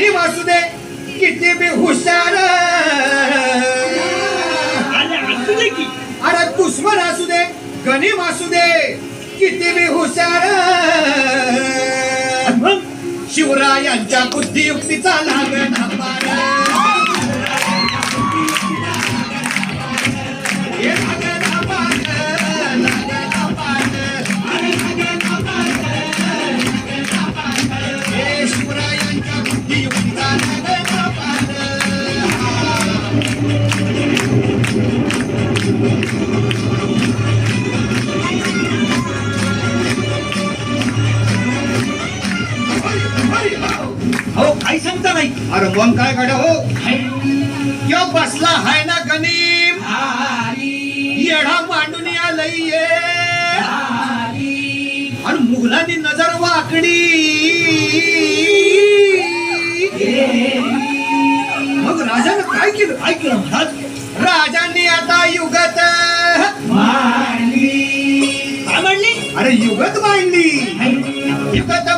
गणिम असू दे किती बी हुशार, अरे दुश्मन असू दे गणिम असू दे किती बी हुशार, शिवरायांच्या बुद्धियुक्तीचा लागणा पार, हे लागणा पार, लागणा पार, हे शिवरायांच्या बुद्धियुक्तीचा लागणा पार. हो काही सांगता नाही. अरे मग काय काढा हो यो बसला हाय ना गणिम, येडा मांडून आलंय ये, आणि मुघलांनी नजर वाकडी, मग राजानं काय केलं? काय केलं महाराज? राजांनी आता युगत काय म्हणली? अरे युगत मांडली, युगत